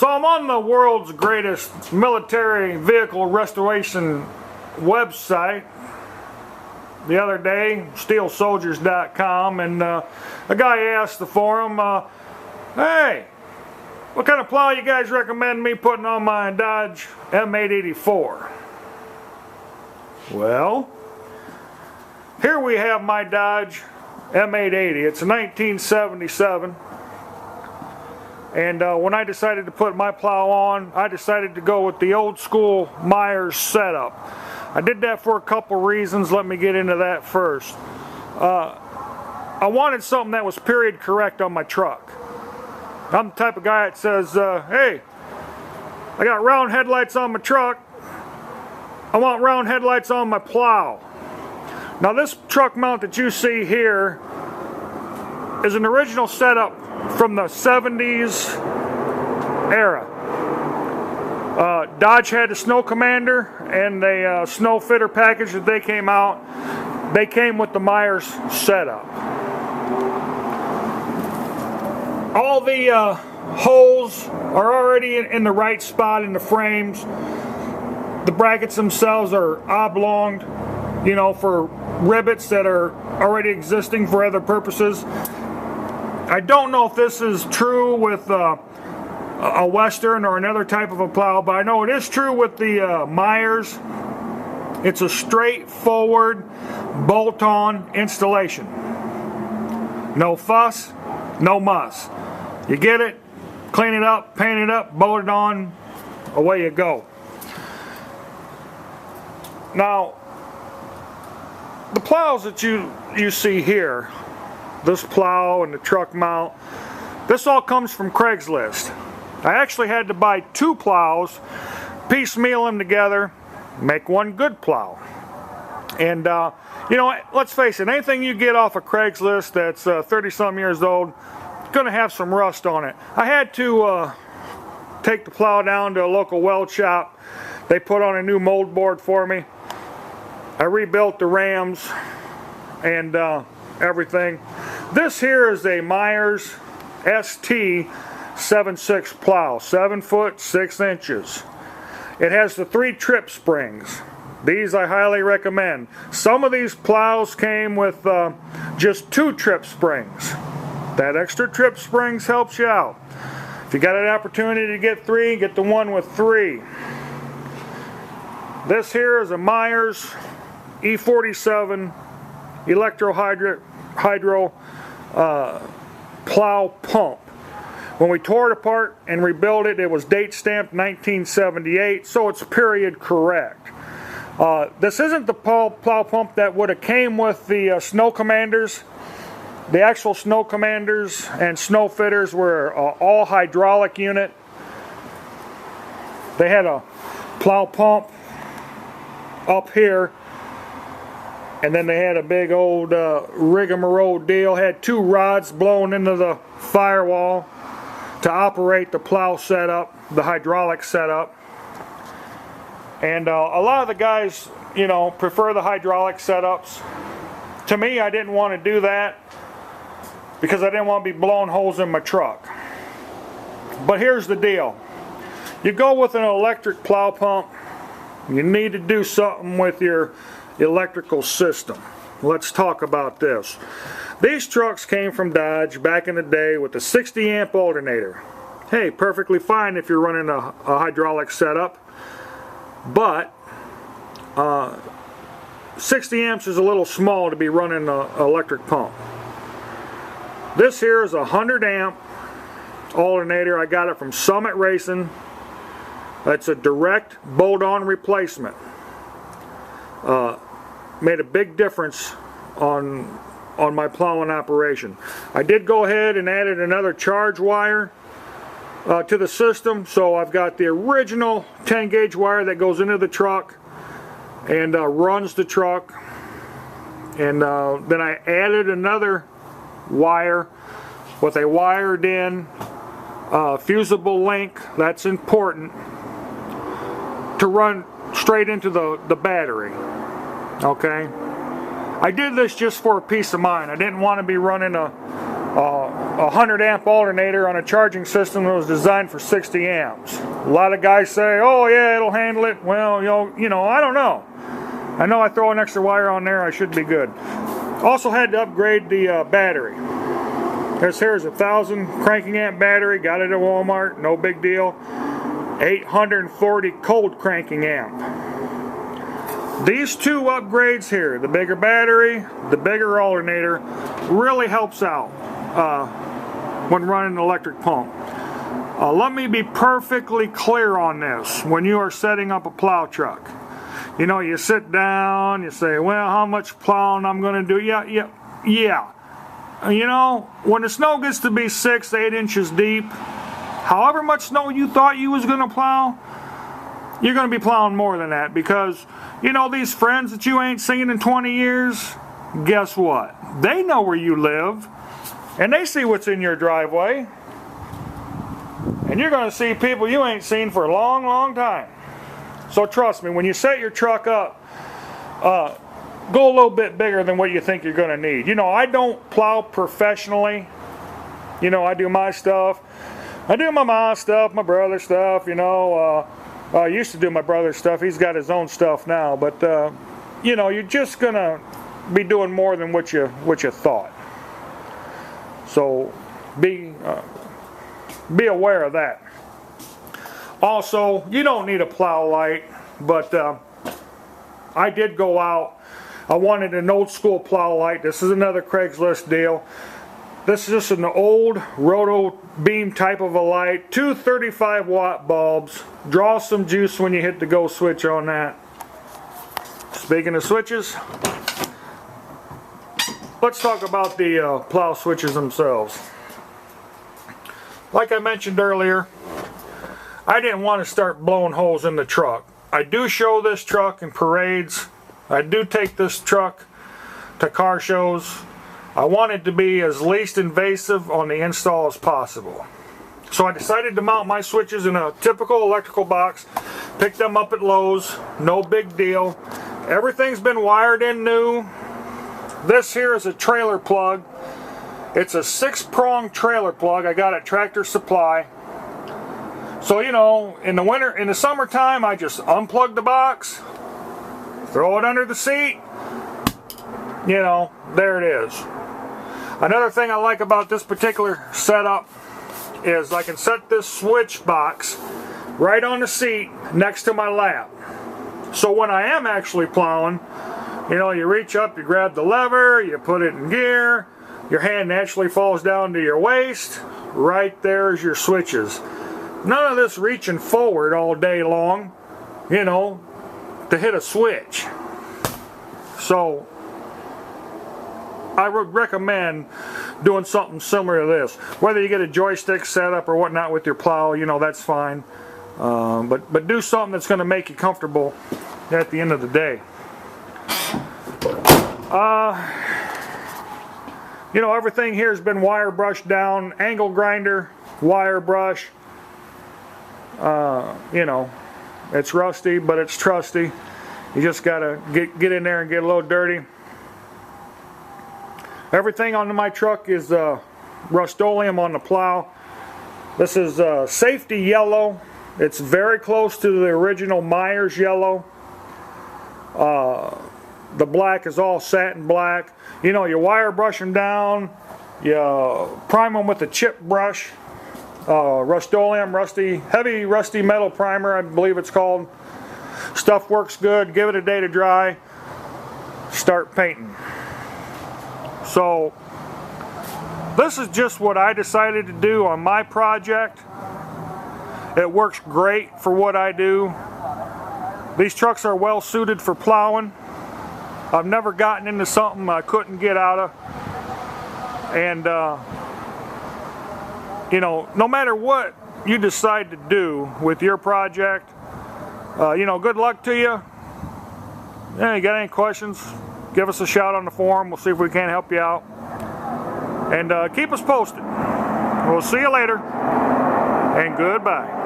So I'm on the world's greatest military vehicle restoration website the other day, steelsoldiers.com, and a guy asked the forum, hey, what kind of plow you guys recommend me putting on my Dodge M884? Well, here we have my Dodge M880. It's a 1977. And when I decided to put my plow on, I decided to go with the old school Meyers setup. I did that for a couple reasons. Let me get into that first. I wanted something that was period correct on my truck. I'm the type of guy that says, hey, I got round headlights on my truck. I want round headlights on my plow. Now this truck mount that you see here is an original setup from the 70s era. Dodge had a Snow Commander and a Snow Fitter package that they came out. They came with the Meyers setup. All the holes are already in the right spot in the frames. The brackets themselves are oblonged, you know, for rivets that are already existing for other purposes. I don't know if this is true with a Western or another type of a plow, but I know it is true with the Meyers. It's a straightforward bolt-on installation. No fuss, no muss. You get it, clean it up, paint it up, bolt it on, away you go. Now, the plows that you see here, this plow and the truck mount, this all comes from Craigslist. I actually had to buy 2 plows, piecemeal them together, make one good plow. And you know, let's face it, anything you get off of Craigslist that's 30-some years old, it's going to have some rust on it. I had to take the plow down to a local weld shop. They put on a new mold board for me. I rebuilt the rams and everything. This here is a Meyers ST 7.6 plow, 7 foot 6 inches. It has the 3 trip springs. These I highly recommend. Some of these plows came with just 2 trip springs. That extra trip springs helps you out. If you got an opportunity to get 3, get the one with 3. This here is a Meyers E47 hydro plow pump. When we tore it apart and rebuilt it, it was date stamped 1978, so it's period correct. This isn't the plow pump that would have came with the Snow Commanders. The actual Snow Commanders and Snow Fitters were all hydraulic unit. They had a plow pump up here, and then they had a big old rigmarole deal. Had 2 rods blown into the firewall to operate the plow setup, the hydraulic setup. And a lot of the guys, you know, prefer the hydraulic setups. To me, I didn't want to do that because I didn't want to be blowing holes in my truck. But here's the deal. You go with an electric plow pump, you need to do something with your electrical system. Let's talk about this. These trucks came from Dodge back in the day with a 60 amp alternator. Hey, perfectly fine if you're running a hydraulic setup, but 60 amps is a little small to be running an electric pump. This here is a 100 amp alternator. I got it from Summit Racing. It's a direct bolt-on replacement. Made a big difference on my plowing operation. I did go ahead and added another charge wire to the system, so I've got the original 10 gauge wire that goes into the truck and runs the truck, and then I added another wire with a wired in fusible link. That's important to run straight into the battery. Okay, I did this just for peace of mind. I didn't want to be running a a 100 amp alternator on a charging system that was designed for 60 amps. A lot of guys say, oh yeah, it'll handle it. Well, you know, I don't know. I know I throw an extra wire on there, I should be good. Also had to upgrade the battery. This here is a 1,000 cranking amp battery, got it at Walmart, no big deal. 840 cold cranking amp. These two upgrades here, the bigger battery, the bigger alternator, really helps out when running an electric pump. Let me be perfectly clear on this. When you are setting up a plow truck, you know, you sit down, you say, well, how much plowing I'm going to do? Yeah. You know, when the snow gets to be 6-8 inches deep, however much snow you thought you was going to plow, you're going to be plowing more than that, because, you know, these friends that you ain't seen in 20 years, guess what? They know where you live, and they see what's in your driveway, and you're going to see people you ain't seen for a long, long time. So trust me, when you set your truck up, go a little bit bigger than what you think you're going to need. You know, I don't plow professionally. You know, I do my stuff. I do my mom's stuff, my brother's stuff, you know. I used to do my brother's stuff. He's got his own stuff now. But, you know, you're just going to be doing more than what you thought. So be aware of that. Also, you don't need a plow light, but I did go out. I wanted an old school plow light. This is another Craigslist deal. This is just an old roto beam type of a light. Two 35 watt bulbs. Draw some juice when you hit the go switch on that. Speaking of switches, let's talk about the plow switches themselves. Like I mentioned earlier, I didn't want to start blowing holes in the truck. I do show this truck in parades. I do take this truck to car shows. I wanted to be as least invasive on the install as possible. So I decided to mount my switches in a typical electrical box. Picked them up at Lowe's. No big deal. Everything's been wired in new. This here is a trailer plug. It's a 6-prong trailer plug I got at Tractor Supply. So, you know, in the summertime, I just unplug the box, throw it under the seat, you know, there it is. Another thing I like about this particular setup is I can set this switch box right on the seat next to my lap. So when I am actually plowing, you know, you reach up, you grab the lever, you put it in gear, your hand naturally falls down to your waist, right there's your switches. None of this reaching forward all day long, you know, to hit a switch. So I would recommend doing something similar to this. Whether you get a joystick set up or whatnot with your plow, you know, that's fine. But do something that's going to make you comfortable at the end of the day. You know, everything here has been wire brushed down, angle grinder, wire brush. You know, it's rusty, but it's trusty. You just gotta get in there and get a little dirty. Everything on my truck is Rust-Oleum on the plow. This is safety yellow. It's very close to the original Meyers yellow. The black is all satin black. You know, you wire brush them down, you prime them with a chip brush. Rust-Oleum, heavy rusty metal primer, I believe it's called. Stuff works good. Give it a day to dry. Start painting. So this is just what I decided to do on my project. It works great for what I do. These trucks are well suited for plowing. I've never gotten into something I couldn't get out of. And you know, no matter what you decide to do with your project, you know, good luck to you. Yeah, you got any questions, give us a shout on the forum. We'll see if we can help you out. And keep us posted. We'll see you later, and goodbye.